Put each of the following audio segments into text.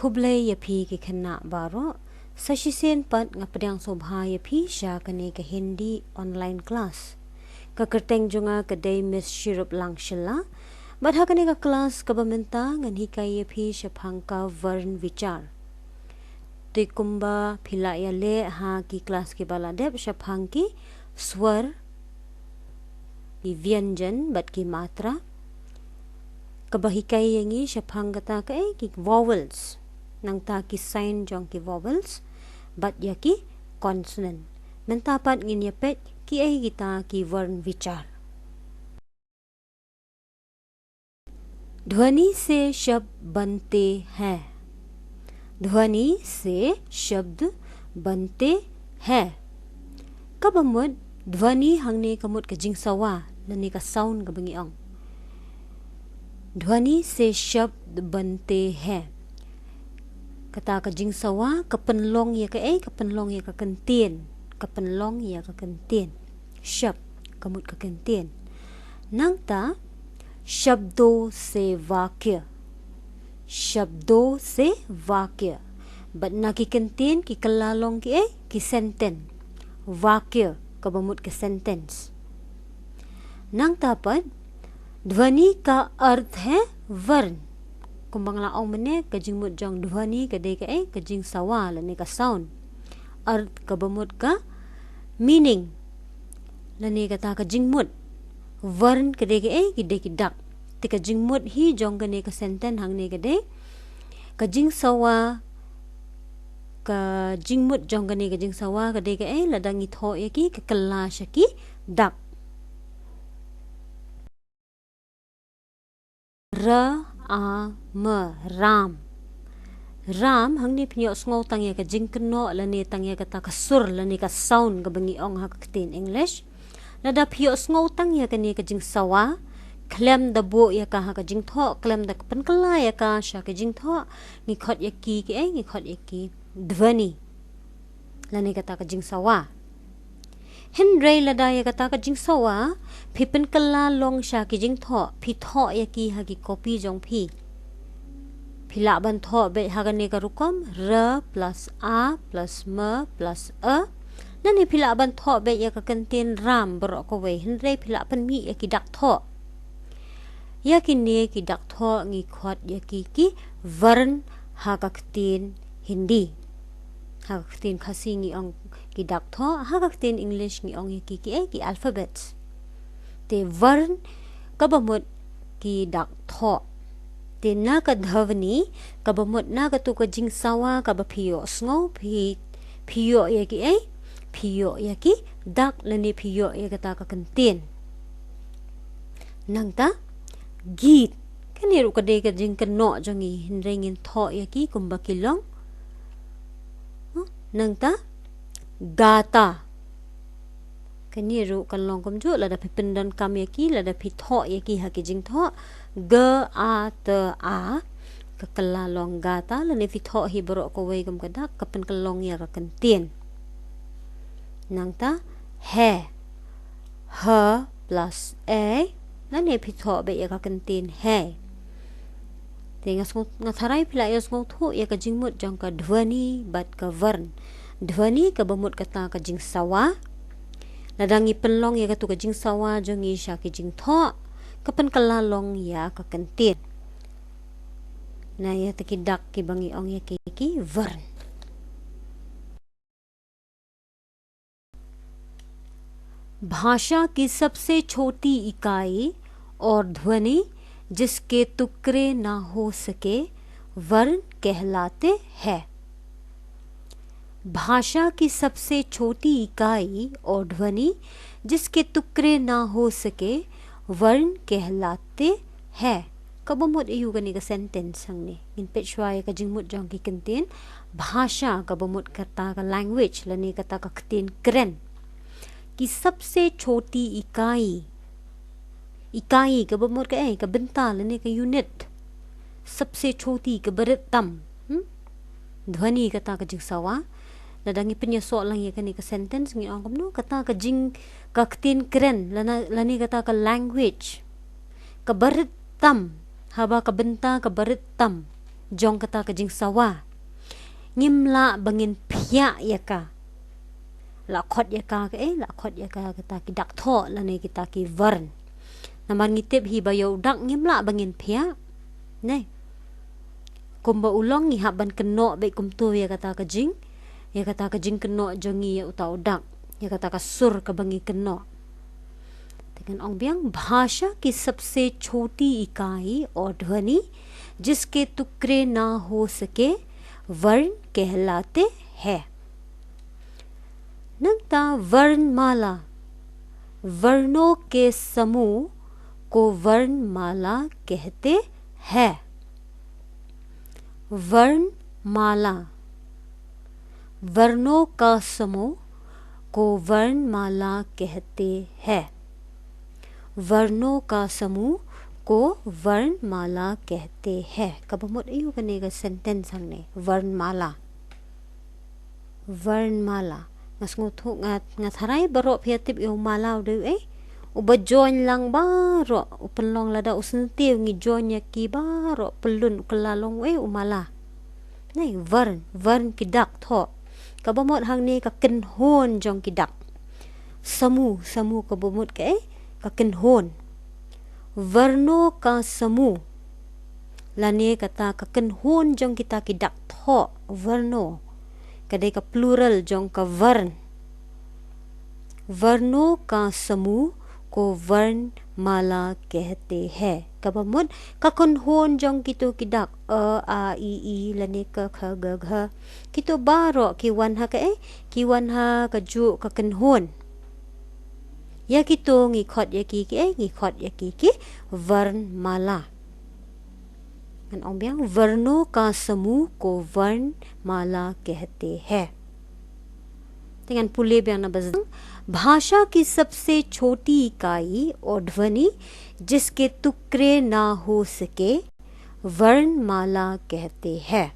खुबले यफी के खन्ना बारो सशिसेन पद ngapdang sobha yafi sha kane ke hindi online class ka kerteng junga ke day miss shirup langshila badha kane ka class ka bamenta ngan hikai yafi shaphang ka varn vichar te kumba phila ya le ha ki class ke bala deb shaphang ki swar ki vyanjan bat ki matra kabahikai yangi shaphang kata ka ki vowels nang ta ki sign jong ki vowels bat ya ki consonant mentapat ngin yapet ki ai kita ki वर्ण विचार ध्वनि से शब्द बनते हैं ध्वनि से शब्द बनते हैं कब अमुद ध्वनि हंगने कमुद का जिंगसवा लने का साउंड का बंगी अंग ध्वनि से शब्द बनते हैं kata ka jingsawa kapenlong ya ka kapenlong ya ka kentien kapenlong ya ka kentien शब्द कमुट का kentien नंगता शब्दों से वाक्य बदना की kentien की कलालों की sentence वाक्य कबमुट के sentence नंगता पद ध्वनि का अर्थ है वर्ण kumbang laong mene kajing mut jong dhwani kade ka kajing sawa lane ka sound art ka bamut ka meaning lane ka ta kajing mut varn kade ka kide ki dak te kajing mut hi jong kane ka sentence hang ne kade kajing sawa ka jing mut jong kane kajing sawa kade ka ladangi tho ya ki ka kala shaki dak Ram राम हंगने पियो स्ंगो तंगे का जिंकनो लने तंगे का ता सुर लने का साउंड का बंगी ओंग हकतीन इंग्लिश लदा पियो स्ंगो तंगे का ने का जिंग सवा क्लेम द बो या का जिंग थो क्लेम द पनकला या का शा का जिंग थो नि खत या की के नि खत या की ध्वनि लने का ता का जिंग सवा हिंद्रे लदा या का ता का जिंग सवा फि पनकला लोंग शा की जिंग थो फि थो या की हा की कॉपी जोंग फि फिला बन थो बे हागने का रुकम र प्लस आ प्लस म प्लस अ नने फिला बन थो बे या का कंटेन राम बरो को वे हिंद्रे फिला पन मी या की डक थो या की ने की डक थो ngi khot या की वर्ण हा का कतेन हिंदी हा का कतेन खासी ngi ong की डक थो हा का कतेन इंग्लिश ngi ong या की अल्फाबेट्स ते वर्ण कबमुत की डक थो ते ना का ध्वनि कबमुत ना का तो का जिंग सावा का बफियो स्ंगो फियो या की दक लने फियो या का ता का कंटेन नंगता गीत कने रु का दे का जिंग का नो जोंगी हिंरेंगिन थो या की कुंबा किलोंग नंगता गाता kani ru kan long kom ju lada phi pendan kam ya ki lada phi tho ya ki ha ki jing tho g a t a ka kala long ga ta la ne phi tho hi bro ko wei gam ka da ka pen ka long ya ka kan tien nang ta he h plus a la ne phi tho be ya ka kan tien he te nga tharai phila ya ngong tho ya ka jing mut jong ka dhwani bat ka varn dhwani ka bamut ka ta ka jing sawa ladangi penlong ya katu ka jing sawa jongi sha ki jing tho kapan kala long ya ka kantin na ya taki dak ki bangi ong ya ki vern भाषा की सबसे छोटी इकाई और ध्वनि जिसके टुकड़े ना हो सके वर्ण कहलाते हैं भाषा की सबसे छोटी इकाई और ध्वनि जिसके टुकड़े ना हो सके वर्ण कहलाते हैं कबमुत इयुगनी का सेंटेंस हंगने इन पेशवाय का जिंगमुत जोंग की कंटेन भाषा कबमुत करता का लैंग्वेज लने कता का कतेन करन की सबसे छोटी इकाई कबमुत का बिंता लने का यूनिट सबसे छोटी का बरतम ध्वनि कता का जिंगसावा ladangi penyeso lang ya kani ka sentence ngi angkom no kata ka jing ka ktin kren lani kata ka language ka baritam haba ka benta ka baritam jong kata ka jing sawa ngimla bangin phya yaka la khot yaka ke la khot yaka kata ki dak tho la ne kita ki varn naman ngitip hi bayo dak ngimla bangin phya ne kumba ulong ngi haban keno be kum tu ya kata ka jing keno jongi ya utau dak ya kata ka sur ka bangi keno लेकिन ओंबियांग भाषा की सबसे छोटी इकाई और ध्वनि जिसके टुकड़े ना हो सके वर्ण कहलाते हैं। नंता वर्णमाला वर्णों के समूह को वर्णमाला कहते हैं। वर्णमाला वर्णों का समूह को वर्णमाला कहते हैं। वर्णों का समूह को वर्णमाला कहते हैं। कब मोट इयो कने का सेंटेंस हंगने वर्णमाला वर्णमाला ngasngu thu ngatharai baro phiatip yo mala de ubajon lang baro upenlong lada usntiu ngi jonya ki baro pelun kelalong umala nei vern kidak tho kabamot hangni ka ken hon jong kidak samu kabamot ke का किन्होन वर्णों का समूह लाने कता का किन्होन जों kita की dak tho वर्णों कदे का प्लूरल जों का वर्ण वर्णों का समूह को वर्णमाला कहते हैं। कबमुद का किन्होन जों कितो की dak a i लाने का ख ग घ कितो बारो की वन हा के की वन हा का ju का किन्होन या की तो ngi khot ya ki वर्णमाला वर्णों का समूह को वर्णमाला कहते हैं। dengan pule biang na bazang भाषा की सबसे छोटी इकाई और ध्वनि जिसके टुकड़े ना हो सके वर्णमाला कहते हैं।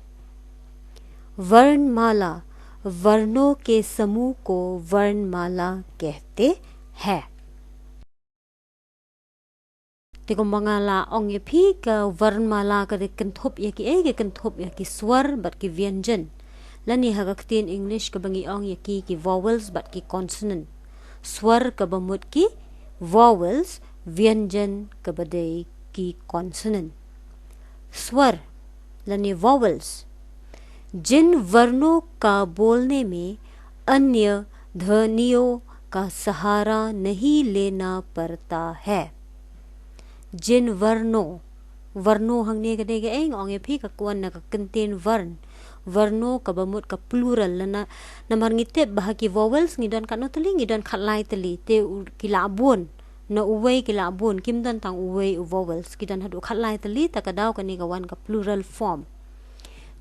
वर्णमाला वर्णों के समूह को वर्णमाला कहते है। देखो मंगाला ओंग ये भी का वर्णमाला का दे कंठोप या की स्वर बट की व्यंजन लनी हगक्तिन इंग्लिश का बंगी ओंग ये की वॉवल्स बट की कॉन्सोनेंट स्वर का बमुत की वॉवल्स व्यंजन का बदे की कॉन्सोनेंट स्वर लनी वॉवल्स जिन वर्णों का बोलने में अन्य ध्वनियों का सहारा नहीं लेना पड़ता है। जिन वर्णों हंगने कदे के ओंगे भी का कुन ना का कंटेन वर्णों का बमुत का प्लूरल लना नमर ngite bah ki vowels ngidon kan tali ngidon khalai tali te kilabun na uwei kilabun kimdan tang uwei vowels kidan hadu khalai tali takadaw kani ka wan ka plural form।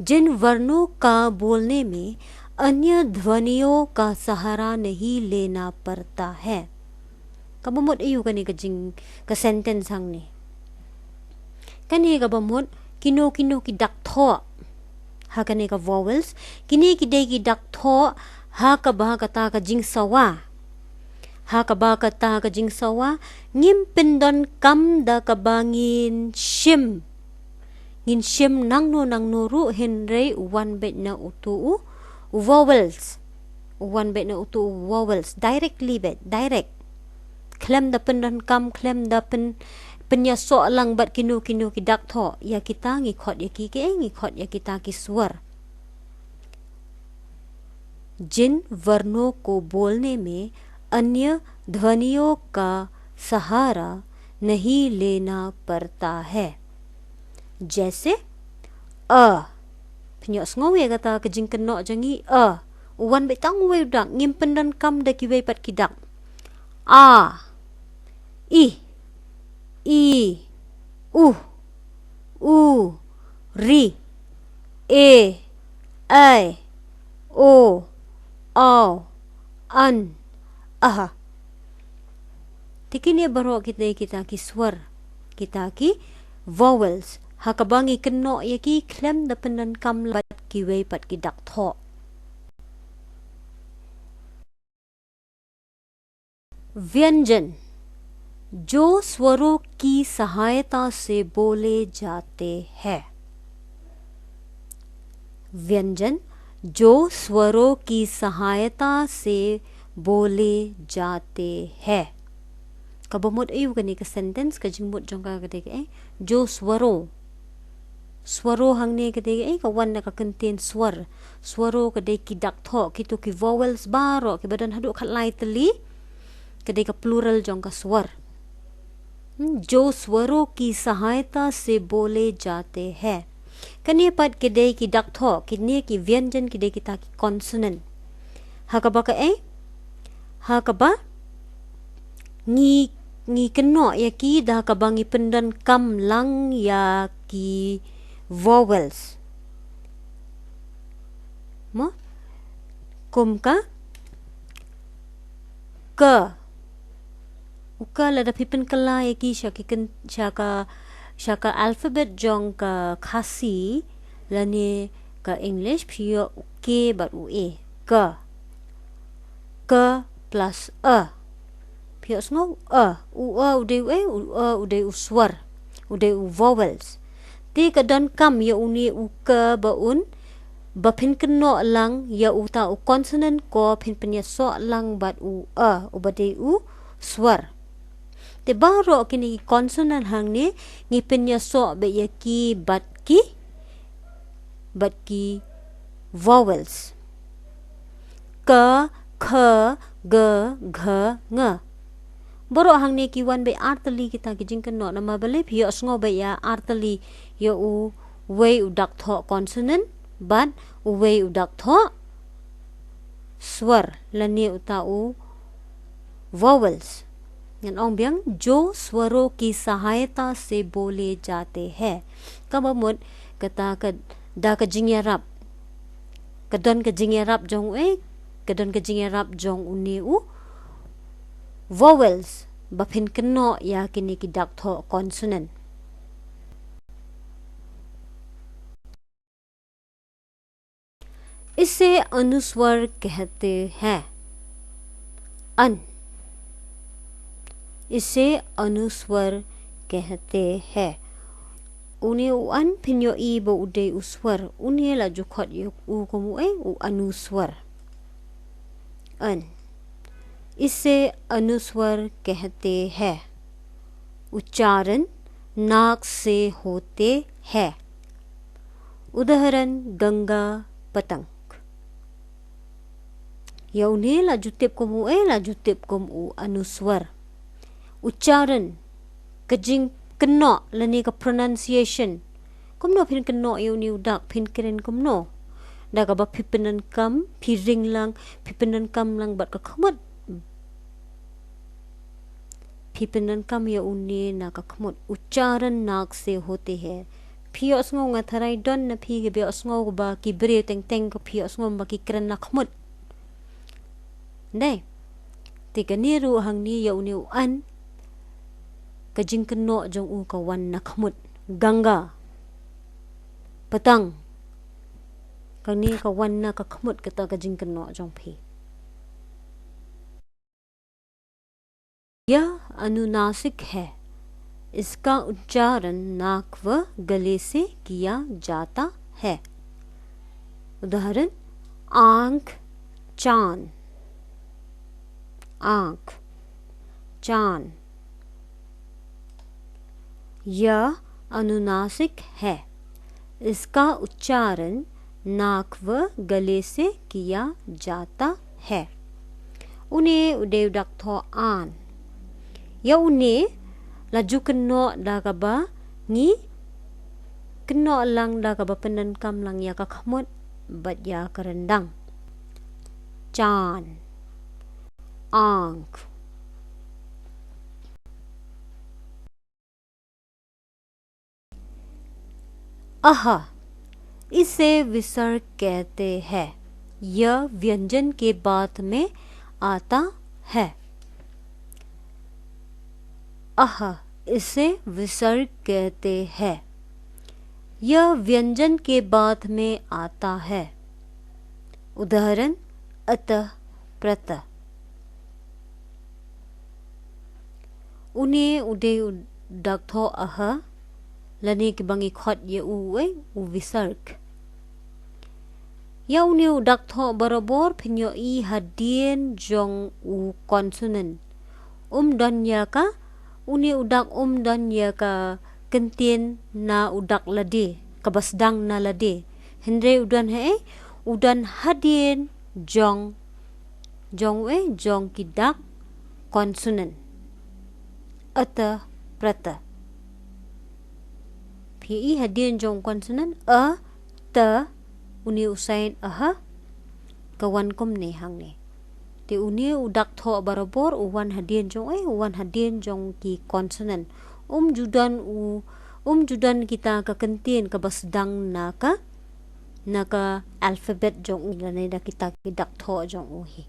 जिन वर्णों का बोलने में अन्य ध्वनियों का सहारा नहीं लेना पड़ता है। kabamot iyo kani ka jing ka sentence hangni kani ka bamot kino ki dak tho ha kani ka vowels kini ki dei ki dak tho ha ka ba ka ta ka jing sawa ha ka ba ka ta ka jing sawa ngim pindon kam da ka bangin shim ngin shim nang no ru henrei one bet na utu vowels one bet na utu vowels directly bet direct klem da pen dan kam klem da pen penya so lang bat kinu ki dak tho ya kita ngi khot ya ki ke ngi khot ya kita ki स्वर। जिन वर्णों को बोलने में अन्य ध्वनियों का सहारा नहीं लेना पड़ता है। जैसे penyok ngau ya kata ke jing keno jangi wan betang we dak ngimpen dan kam da ki we pat kidak i u ri e ai o au an aha tikini baro kita ki स्वर kita ki vowels hakabangi keno ya ki klem da penan kam lat ki we pat ki dak tho। व्यंजन जो स्वरों की सहायता से बोले जाते हैं। व्यंजन जो स्वरों की सहायता से बोले जाते हैं. Kabamot ayu gani ka sentence ka jingmut jong ka kadege jo swaro hangne kadege ka wan na ka contain swaro kadege ki daktho ki to ki vowels baro ki badan hadu khat lai tali kadege ka plural jong ka swar. जो स्वरों की सहायता से बोले जाते हैं. कने पद किदे की डक्थो किने की व्यंजन किदे की ताकी consonant. Hakaba ka hakaba ngi keno ya ki dah kabangi pendan kam lang ya ki vowels. Mo kum ka uka lada pipen kala ya ki shaka alphabet jong ka khasi lani ka English pio ke but ue ka plus pio sngo ude uswar ude vowels ti kadan kam ya uni uka baun bapin keno lang ya uta u consonant ko pin penya so lang bat ubade u swar. Te baro kini consonant hang ni ngipin ya so be ya ki bat ki vowels ka kha ga gha nga. Baro hang ni ki wan be artali kita ki jingkan no nama bale phi asngo be ya artali ya u way u dak tho consonant but u way u dak tho swar lani uta u vowels. Ong biang जो स्वरों की सहायता से बोले जाते हैं. Kabamut kata da ka jingyarap kadon ka jingyarap jong kadon ka jingyarap jong uni u vowels bapin keno ya kini ki daktho consonant. इसे अनुस्वर कहते हैं. इसे अनुस्वर कहते हैं. Une uan pinyo ibo ude uswar une la jukot u komu u अनुस्वर. इसे अनुस्वर कहते हैं. उच्चारण नाक से होते हैं. उदाहरण गंगा पतंग. Ya une la jutip komu la jutip komu अनुस्वर. Ucaran kejing kena lani ka pronunciation kumno pin kena yu ni udak pin keren kumno da ka ba pipenan kam piring lang pipenan kam lang bat ka khamut pipenan kam ya uni na ka khamut ucaran nak se hote hai phi osngo nga tharai don na phi ge be osngo ba ki bre teng teng ko phi osngo ba ki kren na khamut dai ti ka ni ru hang ni ya uni an kajing keno jong u kawan na khamut ganga patang kani kawan na ka khamut kata kajing keno jong phi. यह अनुनासिक है. इसका उच्चारण नाक व गले से किया जाता है. उदाहरण आंख चांद. आंख चांद. यह अनुनासिक है. इसका उच्चारण नाक व गले से किया जाता है. उन्हें उदे उdak tho an. Ya une laju keno da ka ba ngi keno lang da ka ba penan kam lang ya ka khamut bat ya ka rendang. Chan. Ank. आहा. इसे विसर्ग कहते हैं. यह व्यंजन के बाद में आता है. आहा. इसे विसर्ग कहते हैं. यह व्यंजन के बाद में आता है. उदाहरण अतः प्रतः. उन्हें उदे उदाक्थो आहा lani ke bangi khot ye u visarg. Ya uni udak tho barabor pinyo I hadien jong u konsonan. Dan ya ka uni udak dan ya ka kentin na udak lade kabasdang na lade. Hendre udan udan hadien jong kidak konsonan. Ata prata. Pi hadien jong konsonan ta uni usain kawan kom ne hang ne. Te uni udak tho barabor uwan hadien jong ki konsonan. Judan kita ka kentin kabasdang na ka alphabet jong ulane da kita kidak tho jong uhi.